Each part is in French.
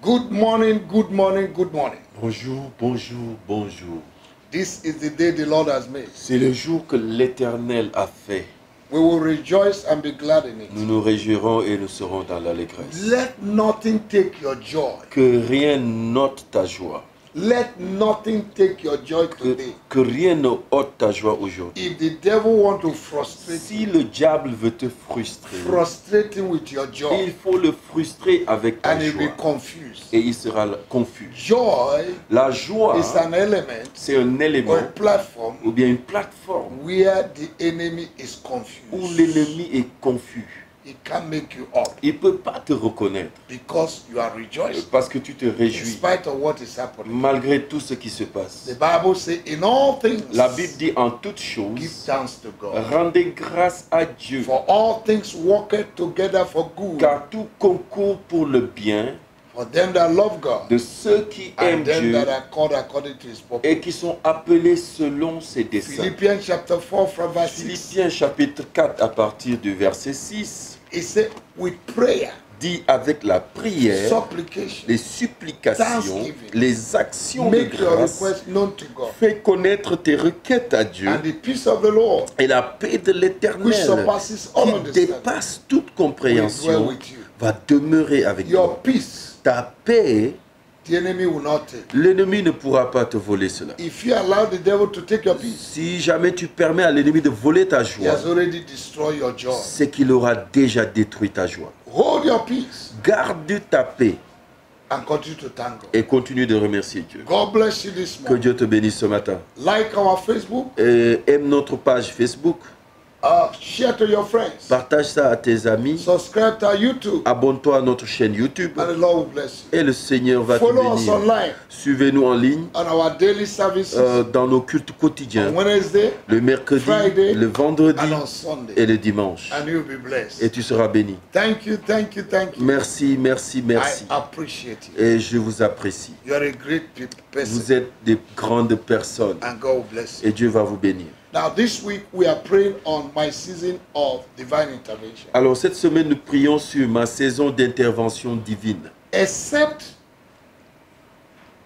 Good morning, good morning, good morning. Bonjour, bonjour, bonjour. This is the day the Lord has made. C'est le jour que l'Éternel a fait. We will rejoice and be glad in it. Nous nous réjouirons et nous serons dans l'allégresse. Let nothing take your joy. Que rien n'ôte ta joie. Let nothing take your joy today. Que rien ne ôte ta joie aujourd'hui. If the devil wants to frustrate Si you, le diable veut te frustrer, frustrate him with your il joy faut le frustrer avec ta and he'll be joie. confused. Et il sera confus. Joy La joie, is an element c'est un or élément a platform ou bien une plateforme where the enemy is où confused. l'ennemi est confus. He can't make you up Il ne peut pas te reconnaître because you are rejoicing parce que tu te in réjouis spite of what is happening. malgré tout ce qui se passe. The Bible says, in all things, La Bible dit en toutes give choses, thanks to God. rendez grâce à Dieu, For all things worketh together for good car tout concourt pour le bien for them that love God de ceux qui aiment and them Dieu that are called according to his purpose. et qui sont appelés selon ses desseins. Philippians chapter 4 from verse 6. Philippiens chapitre 4 à partir du verset 6 It said, with prayer, dit avec la prière, supplication, les supplications, thanksgiving, les actions de make your grâce, request known to God. fais connaître tes requêtes à Dieu And the peace of the Lord, et la paix de which l'Éternel surpasses all qui understanding, dépasse toute will dwell compréhension with you. va demeurer avec Your toi. peace, Ta paix, the enemy will not take. l'ennemi ne pourra pas te voler cela. If you allow the devil to take your peace, Si jamais tu permets à l'ennemi de voler ta he joie, has already destroyed your joy. c'est qu'il aura déjà détruit ta joie. Hold your peace Garde ta paix and continue to thank God. et continue de remercier Dieu. God bless you this Que morning. Dieu te bénisse ce matin. Like our Facebook, Et aime notre page Facebook, share to your friends, partage ça à tes amis, subscribe to our YouTube, abonne-toi à notre chaîne YouTube and the Lord will bless you. et le Seigneur va te Follow us bénir. online Suivez-nous en ligne on our daily services dans nos cultes quotidiens, on Wednesday le mercredi, Friday, le vendredi and on Sunday, et le dimanche. and you'll be blessed. Et tu seras béni. Thank you, thank you, thank you. Merci, merci, merci. I appreciate you. Et je vous apprécie. You are a great person, Vous êtes des grandes personnes and God will bless you. et Dieu va vous bénir. Now, this week we are praying on my season of divine intervention. Alors cette semaine, nous prions sur ma saison d'intervention divine. Except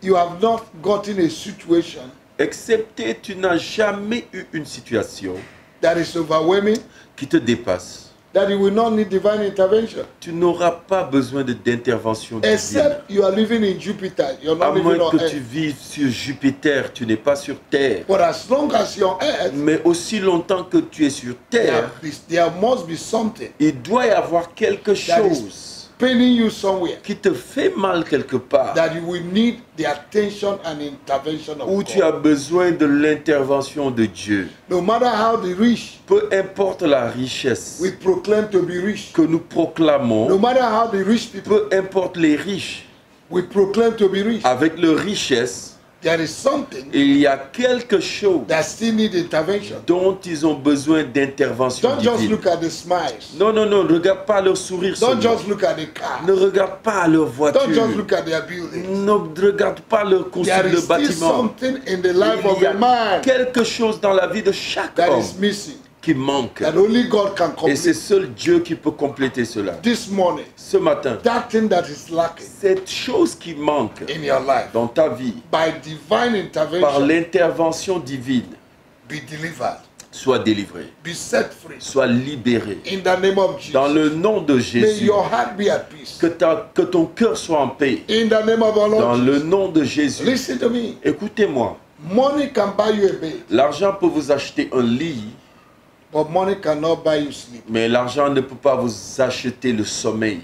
you have not gotten a situation Excepté, tu n'as jamais eu une situation that is overwhelming, qui te dépasse. that you will not need divine intervention. Tu n'auras pas besoin d'intervention divine. Except you are living in Jupiter, you're À not living moins on que Earth. tu vives sur Jupiter, tu n'es pas sur Terre. But as long as you're on Earth, Mais aussi longtemps que tu es sur Terre, there must be something il doit y avoir quelque chose paining you somewhere qui te fait mal quelque part, that you will need the attention and intervention of où tu as God. besoin de l'intervention de Dieu. No matter how the rich Peu importe la richesse we proclaim to be rich, que nous proclamons, no matter how the rich people peu importe les riches, we proclaim to be rich, avec leur richesse, there is something il y a quelque chose that still need intervention. dont ils ont besoin d'intervention Don't just divine. look at the smiles. Non, non, non, ne regarde pas leur sourire Don't seulement. just look at the cars. Ne regarde pas leur Don't just voiture. look at their buildings. Ne regarde pas leur There construction is de still bâtiment. something in the life of Il y a man a quelque chose dans la vie de chaque that homme is missing, qui manque. that only God can Et c'est complete. seul Dieu qui peut compléter cela. This morning, Ce matin, that thing that is lacking cette chose qui manque in your life, dans ta vie, by divine par intervention, l'intervention divine, be delivered, soit délivrée, be set free. soit libérée. In the name of Dans Jesus, le nom de may Jésus, your heart be at peace. que ton cœur soit en paix. In the name of our Dans Lord le Jesus. nom de Jésus. Listen to me. Écoutez-moi, Money can buy you a bed, l'argent peut vous acheter un lit, but money cannot buy you sleep. mais l'argent ne peut pas vous acheter le sommeil.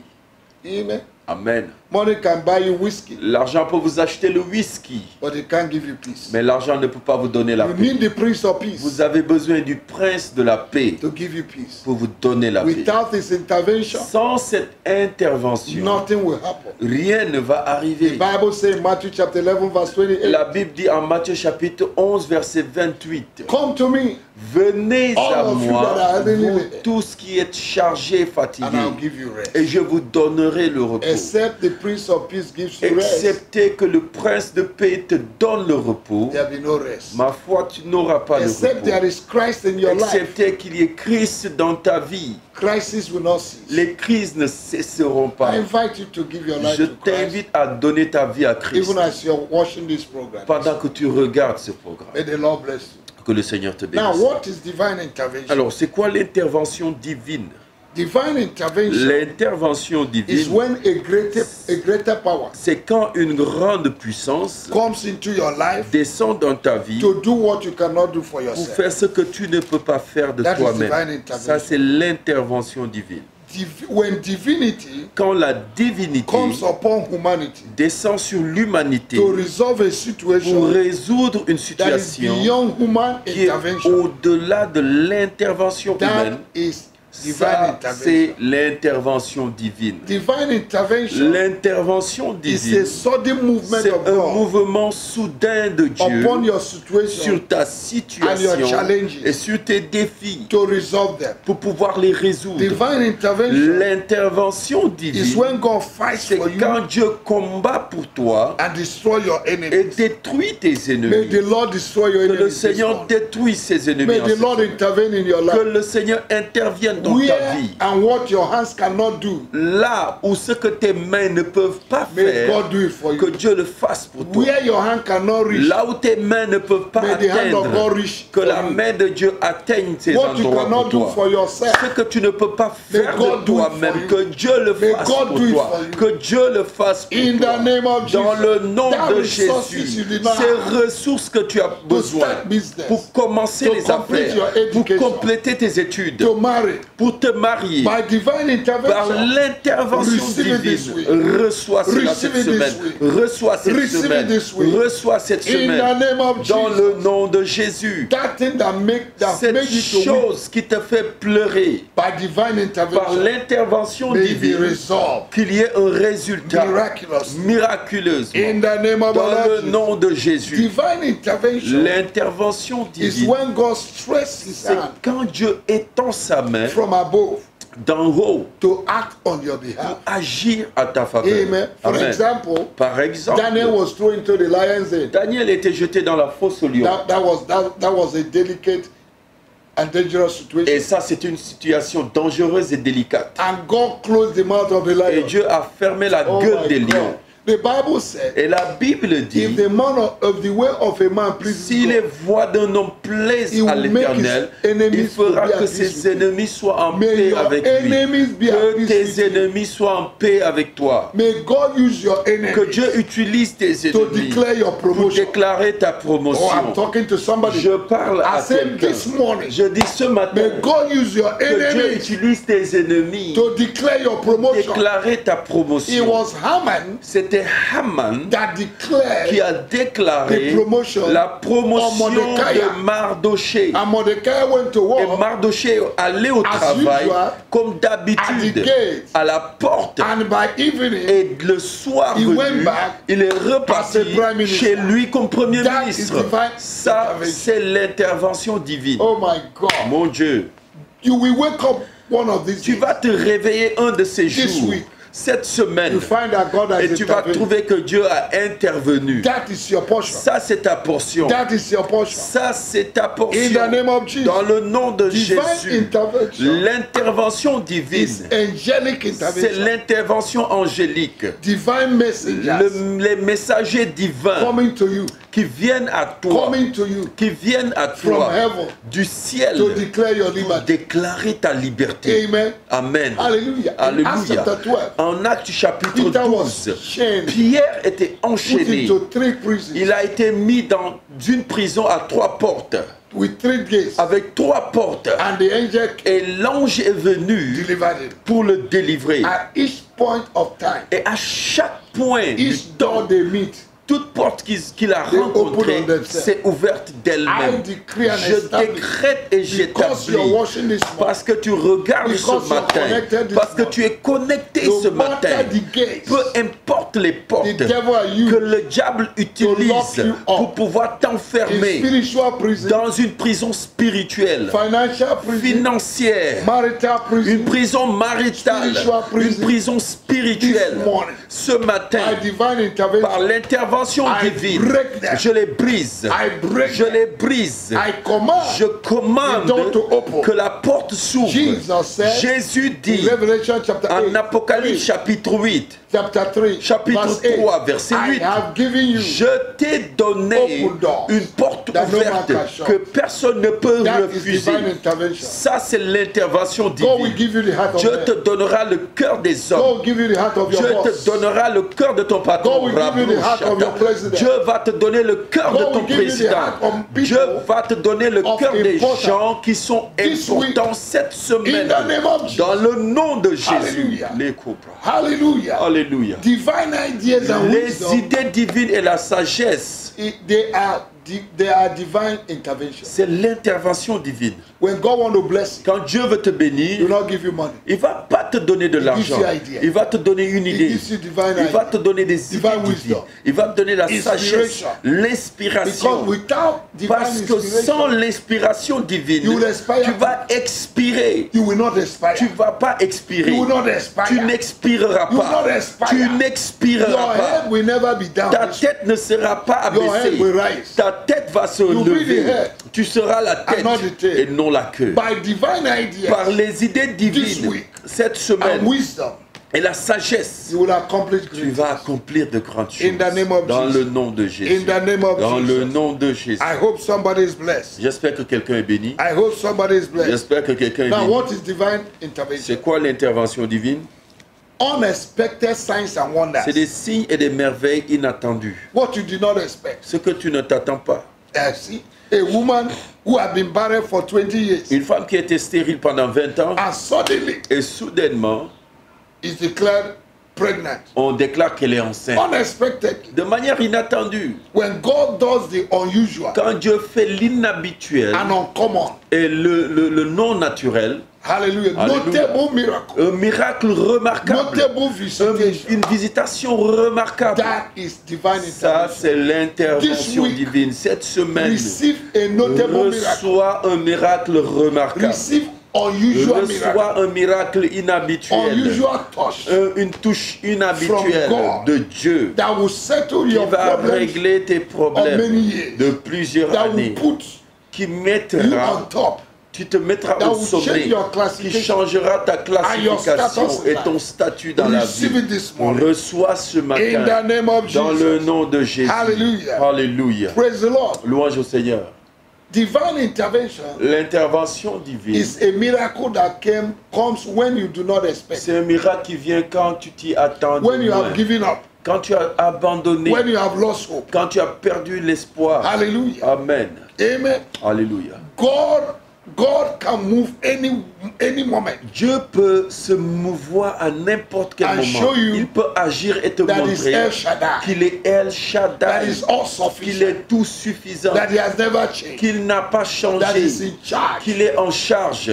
Amen. Amen. Money can buy you whiskey, L'argent peut vous acheter le whisky, but it can't give you peace. mais l'argent ne peut pas vous donner la You paix. need the Prince of Peace Vous avez besoin du prince de la paix to give you peace. pour vous donner la paix. Without his intervention, Sans cette intervention, nothing will happen. rien ne va The arriver. Bible says in Matthew chapter 11 verse 28, La Bible dit en Matthieu chapitre 11 verset 28, come to me venez all à of you moi, that are heavy vous laden, tous qui êtes chargés, and fatigués, I'll give you rest. et je vous donnerai le repos. Except the Prince of Peace gives you rest, Excepté que le prince de paix te donne le repos, there will be no rest. ma foi, tu n'auras pas le Except there repos. is Christ in your life, Excepté qu'il y ait Christ dans ta vie, crisis will not cease. les crises ne cesseront pas. I invite you to give your life Je to Christ, t'invite à donner ta vie à Christ even as you're watching this program. pendant que tu regardes ce programme. May the Lord bless you. Que le Seigneur te Now, bénisse. what is divine intervention? Alors, c'est quoi l'intervention divine? Divine intervention L'intervention is divine, when a greater power c'est quand une grande puissance comes into your life descend dans ta vie to do what you cannot do for pour yourself. faire ce que tu ne peux pas faire de That is toi-même. divine intervention. Ça, c'est l'intervention divine. When divinity Quand la divinité comes upon humanity descend sur l'humanité to resolve a pour situation résoudre une that is situation beyond human qui est intervention, au-delà de l'intervention humaine, that is divine ça, intervention. c'est l'intervention divine. Divine intervention L'intervention is a divine, sudden movement c'est of un God mouvement soudain de Dieu upon your situation sur ta and your situation challenges et sur tes défis to resolve them. pour pouvoir les résoudre. Divine intervention L'intervention is divine, when God fights c'est for you quand Dieu combat pour toi and destroy your et enemies. détruit tes May ennemis. the Lord destroy your Que le enemies. this Seigneur morning. détruise ses ennemis. May en the ce Lord jour. intervene in your Que life. le Seigneur intervienne dans ta Where vie. and what your hands cannot do, Là où ce que tes mains ne peuvent pas may faire, God do it for que you. Dieu le fasse pour toi. Where your hand cannot reach, Là où tes mains ne peuvent pas may the hand of God atteindre, reach que for la you. main de Dieu atteigne ces What you endroits cannot pour do toi. for yourself, Ce que tu ne peux pas May faire God de do it toi-même, for you. que Dieu le May fasse God pour do it toi. for you. Que Dieu le fasse pour in toi. the name of Dans Jesus, le nom that de resources Jésus, you did not have ces ressources que tu as to besoin start business, pour commencer to les complete affaires, your pour education, compléter tes études, to marry, pour te marier, by divine par intervention, l'intervention receive it this divine, week. reçois cela Receive cette it this semaine, week. reçois cette Receive it semaine, this week. reçois cette in the semaine, name of dans Jesus. le nom de Jésus. That thing that make Cette you to weep chose qui te fait pleurer by divine par intervention, l'intervention may be divine, resolved qu'il y ait un résultat miraculously miraculeusement in the name of dans our le Lord nom de Jésus. Jesus. Divine intervention L'intervention is divine, when God stretches His c'est hand quand Dieu étend sa main from above d'en haut to act on your behalf. agir à ta faveur. Amen. For Amen. example, Par exemple, Daniel was thrown into the lion's den. Daniel était jeté dans la fosse au lion. That was a delicate and dangerous situation. Et ça, c'est une situation dangereuse et délicate. And God closed the mouth of the Et lion. Dieu a fermé la Oh gueule my des God. lions. The Bible said, Et la Bible dit, if the man of the way of a man pleases si les God, voies d'un homme plaisent He à will make l'Éternel, his enemies il fera to be que at ses peace with ennemis soient en may paix your avec lui. enemies be at Que peace tes with you. ennemis soient en paix avec toi. May God use your Que enemies Dieu utilise tes to ennemis declare your pour promotion. déclarer ta Oh, I'm promotion. talking to somebody. Je parle I à said quelqu'un. this morning, Je dis ce matin may God use your que Dieu enemies utilise tes ennemis to declare your pour promotion. déclarer ta It promotion. was Haman C'était Haman that declared, qui a déclaré the promotion la promotion of Mordecai. de Mardoché. and Mordecai went to Et war, Mardoché allait au As travail usual, comme at the d'habitude gate, à la porte. and by evening, Et le soir He venu, went back il est reparti as a prime minister. chez lui comme premier That is ministre. divine Ça, intervention. c'est l'intervention divine. oh my God, Mon Dieu, you will wake up one of these tu days, vas te réveiller un de ces This jours, week. cette semaine, you find that God has et tu vas intervened. trouver que Dieu a intervenu. That is your portion. Ça, c'est ta portion. That is your portion. Ça, c'est ta portion. In the name of Jesus. Dans le nom de Divine Jésus, intervention l'intervention is divine, angelic c'est intervention. l'intervention angélique. Divine messengers Les messagers divins coming to you, qui viennent à toi, coming to you qui viennent à from toi heaven du ciel to declare your pour liberty. déclarer ta liberté. Amen. Amen. Hallelujah. In Acts Alléluia. chapter 12, En Actes chapitre Peter 12, was chained, Pierre était put enchaîné. into 3 prisons Il a été mis dans une prison à 3 portes, with 3 gates, avec 3 portes. and the angel Et l'ange est venu delivered him. pour le délivrer. At each point of time, Et à chaque point du each door temps, they meet, toute porte qu'il a They rencontrée open on themselves. s'est ouverte I d'elle-même. decree and Je establish, décrète et because you're j'établis. watching this morning, Parce que tu regardes Because ce you're matin, connected this parce que tu es connecté no ce matter matin, the gates, peu importe toutes les portes the devil are que used le diable utilise lock you up pour pouvoir in t'enfermer spiritual prison, dans une prison spirituelle, financial prison, financière, marital une prison. prison maritale, Spiritual prison. une prison spirituelle. This morning, Ce matin, by divine par intervention, l'intervention I divine, break them. je les brise. I break Je them. les brise. I command Je commande the door to open. que la porte s'ouvre. Jesus said Jésus in dit Revelation chapter 8, en Apocalypse chapitre 8, chapter 3, chapitre verse 8, 3, verset I 8, have given you je t'ai donné open doors une porte that no man ouverte can shut. que personne ne peut that is refuser. divine intervention. Ça, c'est l'intervention God will divine. give you the heart of Dieu te man. donnera le cœur des God hommes. will give you the heart of your Dieu boss. te donnera le cœur de ton patron. God will give you the heart of your president. Dieu va te donner le cœur de God ton will give you the président. heart of people Dieu va te donner le of cœur des important gens qui sont this importants cette semaine. In the name of Jesus. Dans le nom de Jésus. Hallelujah. Les cobras. Hallelujah. Alléluia. Divine ideas and Les wisdom, idées divines et la sagesse, they are divine intervention. c'est l'intervention divine. When God wants to bless you, Quand Dieu veut te He will bénir, not give you money. il ne va pas te donner de l'argent. gives you idea. Il va te donner une idée. gives you divine Il va idea. te donner des Divine idées divines. wisdom. Il va te donner la sagesse, Inspiration. l'inspiration. Because without divine Parce que sans inspiration, l'inspiration divine, You will expire. tu vas expirer. you will not expire. Tu ne vas pas expirer. You will not expire. Tu n'expireras You will pas. not expire. Tu Your n'expireras pas. head will never be down. Ta tête ne sera pas Your head abaissée. will rise. Ta tête va se will be lever. the head. Tu seras la tête not the tail. et non la queue. By divine ideas Par les idées This divines, week. cette and semaine, wisdom, et la sagesse, you will accomplish tu great vas things. accomplir de grandes choses. In the name of Dans Jesus. le nom de Jésus. In the name of Dans Jesus. le nom de Jésus. I hope somebody is blessed. J'espère que quelqu'un est béni. I hope somebody is blessed. J'espère que quelqu'un est Now, béni. what is divine intervention? C'est quoi l'intervention divine? Unexpected signs and wonders. C'est des signes et des merveilles inattendues. What you did not expect. Ce que tu ne t'attends pas. See, a woman who had been barren for 20 years Une femme qui était stérile pendant 20 ans and suddenly et soudainement, is declared pregnant. on déclare qu'elle est enceinte. Unexpectedly. De manière inattendue. When God does the unusual Quand Dieu fait l'inhabituel and uncommon, et le non naturel, hallelujah, Hallelujah. notable miracle, un miracle remarquable, notable visitation, une visitation remarquable. that is divine Ça, intervention. c'est l'intervention This week, divine. Cette semaine, Receive a notable miracle. reçois un miracle remarquable. Receive unusual miracle. Reçois un miracle inhabituel. Unusual touch Une touche inhabituelle From God. de Dieu that will settle qui your va problems régler tes of problèmes many years. de plusieurs That will années, put qui you mettra, on top. tu te mettras That au will sommet, change your qui classification. changera ta your classification status in et life. ton statut dans la Receive vie. it this On morning. reçoit ce In matin the name of dans le Jesus. nom de Jésus. Hallelujah. Alléluia. Praise the Lord. Louange au Seigneur. Divine intervention L'intervention divine, is a miracle that comes when you do not expect. c'est un miracle qui vient quand tu t'y attends de When you loin. have given up. Quand tu as abandonné, When you have lost hope. quand tu as perdu l'espoir. Hallelujah. Amen. Amen. Alléluia. God can move any moment. Dieu peut se mouvoir à n'importe quel And moment. show you Il peut agir et te That is montrer El Shaddai. qu'il est El That Shaddai, is all qu'il sufficient. est tout suffisant, That he has never changed. qu'il n'a pas That changé, is in charge qu'il est en charge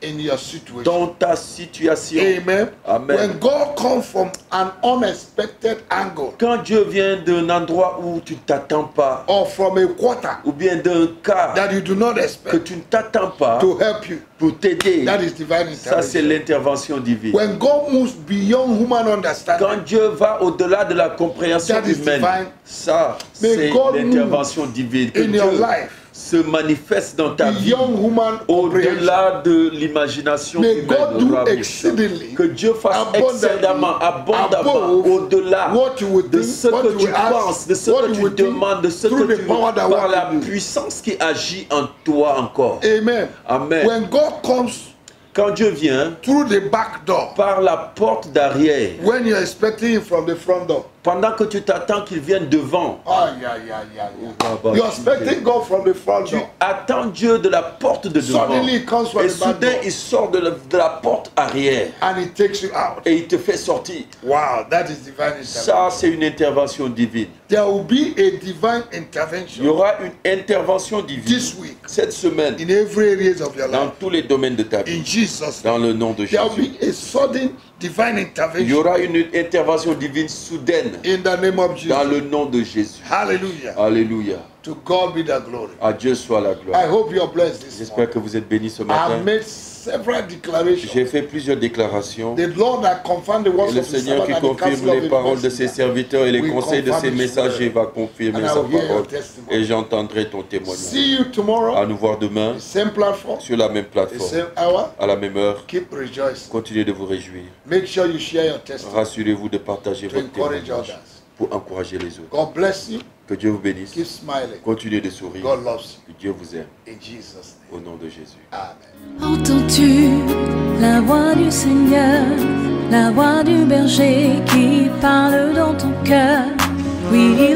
in your situation. dans ta situation. Amen. Amen. When God comes from an unexpected angle Quand Dieu vient d'un endroit où tu ne t'attends pas, or from a quarter ou bien d'un cas that you do not que expect tu ne t'attends pas to help you, pour t'aider, that is divine ça c'est intervention. l'intervention divine. When God moves beyond human understanding, Quand Dieu va au-delà de la compréhension That is humaine, divine. ça May c'est God l'intervention divine. Que in your Dieu life, se manifeste dans ta vie beyond human comprehension, au-delà de l'imagination may humaine. God do Rabbi. exceedingly, Que Dieu fasse abundantly, excellemment, abondamment, above au-delà what you would de think, ce what que you tu would ask, penses, de ce what que you tu would think, demandes, de ce through que the tu power that par works la in you. puissance qui agit en toi encore. Amen. Amen. When God comes Quand Dieu vient through the back door, par la porte d'arrière, when you're expecting him from the front door, pendant que tu t'attends qu'il vienne devant, you're expecting God from the front tu door. attends Dieu de la porte de devant. Suddenly it comes from Et the back soudain, door il sort de la porte arrière and he takes you out. et il te fait sortir. Wow, that is divine intervention. Ça, c'est une intervention divine. There will be a divine Il y intervention aura une intervention divine this week cette semaine in every areas of your dans life. tous les domaines de ta vie. In Jesus' Jesus' Dans name. le nom de There will Jésus. be a sudden divine Il y intervention aura une intervention divine soudaine. in the name of Dans Jesus. le nom de Jésus. Hallelujah. Alléluia. To God be the glory. À Dieu soit la I gloire. hope you are blessed this J'espère morning. que vous êtes bénis ce I matin. have made several declarations. J'ai fait plusieurs déclarations. The Lord that confirmed the Et words le of the Seigneur servant qui and the confirme counsel of les the paroles de ses messenger. serviteurs et les We conseils de ses confirm his messagers word. va confirmer And I sa will hear your parole. testimony. Et j'entendrai ton See témoignage. you tomorrow. À nous voir demain The same platform, sur la même the plateforme, same hour. à la même heure. Keep rejoicing. Continuez de vous réjouir. Make sure you share your testimony Rassurez-vous de partager to votre encourage témoignage others. pour encourager les autres. God bless you. Que Dieu vous bénisse. Keep smiling. Continuez de sourire. God loves Que Dieu vous aime. you. In Jesus' name. Au nom de Jésus. Amen. Entends-tu la voix du Seigneur, la voix du berger qui parle dans ton cœur? Oui, il